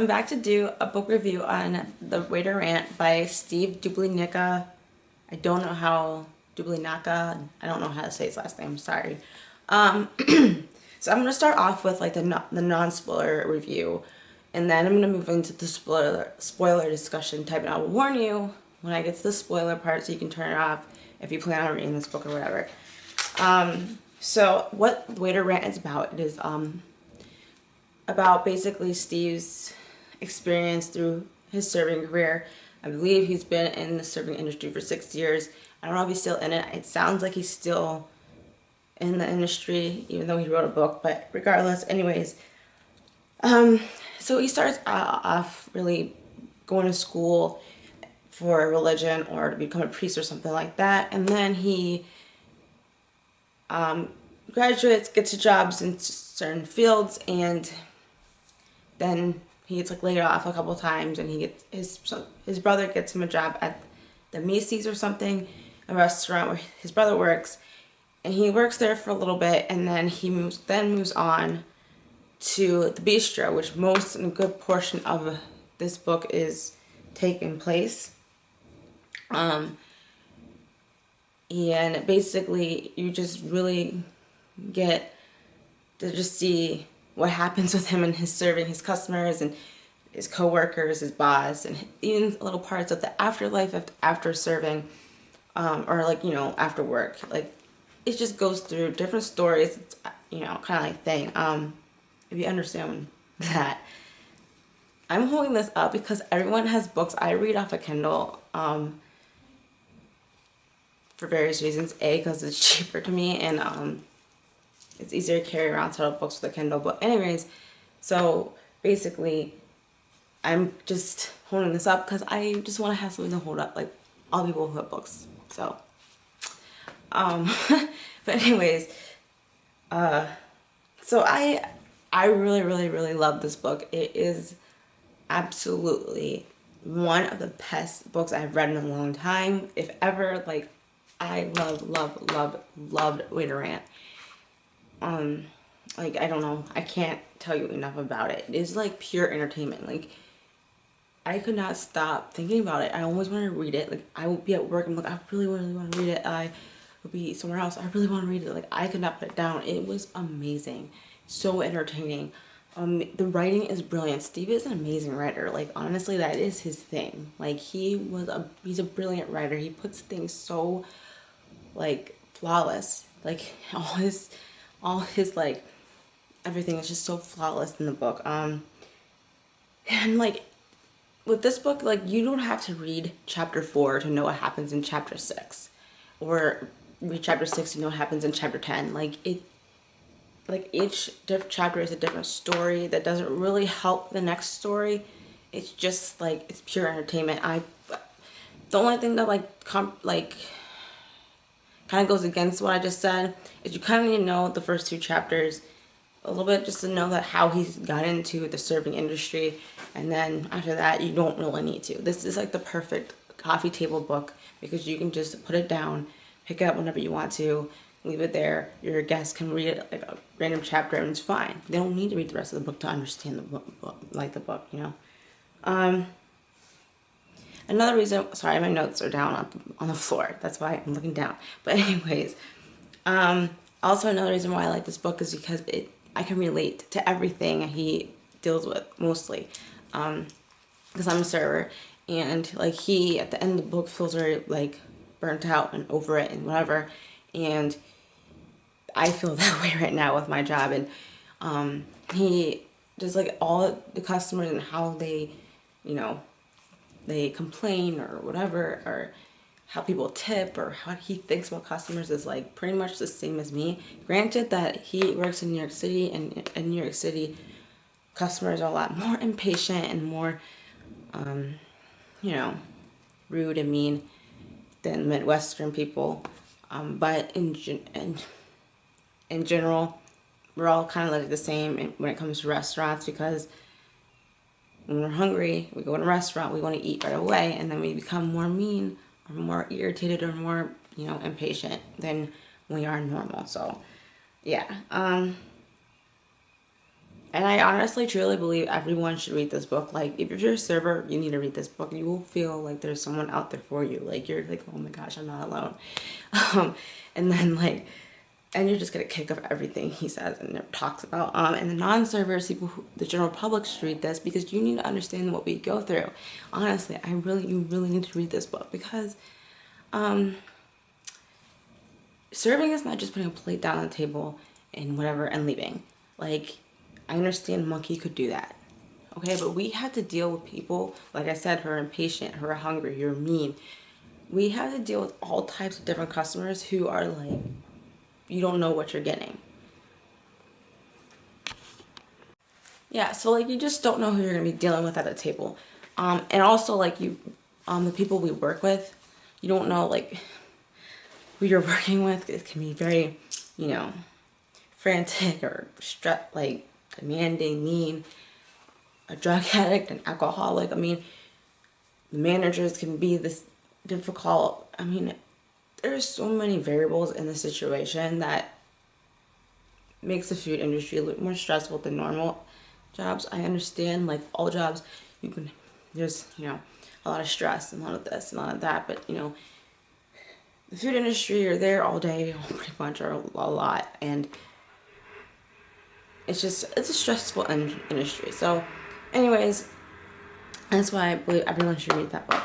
back to do a book review on the Waiter Rant by Steve Dublanica. I don't know how Dublanica. I don't know how to say his last name. Sorry. So I'm gonna start off with like the non-spoiler review, and then I'm gonna move into the spoiler discussion type. And I will warn you when I get to the spoiler part, so you can turn it off if you plan on reading this book or whatever. So what Waiter Rant is about? It is about basically Steve's experience through his serving career. I believe he's been in the serving industry for 6 years. I don't know if he's still in it. It sounds like he's still in the industry, even though he wrote a book, but regardless, anyways. So he starts off really going to school for religion or to become a priest or something like that, and then he graduates, gets jobs in certain fields, and then he gets like laid off a couple times, and he gets his brother gets him a job at the Macy's or something, a restaurant where his brother works, and he works there for a little bit, and then he moves on to the bistro, which most and a good portion of this book is taking place. And basically you just really get to just see what happens with him and his serving his customers and his co-workers, his boss, and even little parts of the afterlife after serving, or like, you know, after work. Like, it just goes through different stories. It's, you know, kind of like thing. If you understand that. I'm holding this up because everyone has books. I read off a Kindle, for various reasons. A, because it's cheaper to me, and it's easier to carry around several books with a Kindle. But anyways, so basically, I'm just holding this up because I just want to have something to hold up, like all people who have books. So, but anyways, so I really love this book. It is absolutely one of the best books I've read in a long time. If ever, like, I loved Waiter Rant. Like, I don't know, I can't tell you enough about it. It is like pure entertainment. Like, I could not stop thinking about it. I always wanted to read it. Like, I would be at work and I'm like, I really want to read it. I would be somewhere else, I really want to read it. Like, I could not put it down. It was amazing, so entertaining. The writing is brilliant. Steve is an amazing writer. Like, honestly, that is his thing. Like, he's a brilliant writer. He puts things so, like, flawless. Like, all his like, everything is just so flawless in the book. And like, with this book, like, you don't have to read chapter 4 to know what happens in chapter 6, or read chapter 6 to know what happens in chapter 10. Like, each chapter is a different story that doesn't really help the next story. It's just like, it's pure entertainment. The only thing that kind of goes against what I just said is you kind of need to know the first 2 chapters a little bit, just to know that how he's got into the serving industry, and then after that you don't really need to. This is like the perfect coffee table book because you can just put it down, pick it up whenever you want to, leave it there. Your guests can read it like a random chapter and it's fine. They don't need to read the rest of the book to understand the book, like the book, you know. Another reason, sorry, my notes are down on the floor. That's why I'm looking down. But anyways, also another reason why I like this book is because I can relate to everything he deals with, mostly, because I'm a server, and like, he at the end of the book feels very like burnt out and over it and whatever, and I feel that way right now with my job. And he just, like, all the customers and how they, you know, they complain or whatever, or how people tip, or how he thinks about customers, is like pretty much the same as me. Granted that he works in New York City, and in New York City customers are a lot more impatient and more you know, rude and mean than Midwestern people, but in general we're all kind of like the same when it comes to restaurants, because when we're hungry, we go in a restaurant, we want to eat right away, and then we become more mean or more irritated or more, you know, impatient than we are normal. So, yeah. I And I honestly, truly believe everyone should read this book. Like, if you're a server, you need to read this book. You will feel like there's someone out there for you. Like, you're like, oh my gosh, I'm not alone. And then, like, and you're just gonna kick up everything he says and talks about. And the non-servers, people who, the general public should read this, because you need to understand what we go through. Honestly, you really need to read this book, because serving is not just putting a plate down on the table and whatever and leaving. Like, I understand Monkey could do that, okay? But we have to deal with people, like I said, who are impatient, who are hungry, who are mean. We have to deal with all types of different customers who are like, you don't know what you're getting. Yeah, so like, you just don't know who you're gonna be dealing with at the table. And also, like, the people we work with, you don't know like who you're working with. It can be very, frantic or like demanding, mean, a drug addict, an alcoholic. I mean, the managers can be this difficult. I mean, there's so many variables in the situation that makes the food industry a little more stressful than normal jobs. I understand, like, all jobs, there's, a lot of stress and a lot of this and a lot of that, but, the food industry, you're there all day, pretty much, or a lot, and it's a stressful industry. So anyways, that's why I believe everyone should read that book.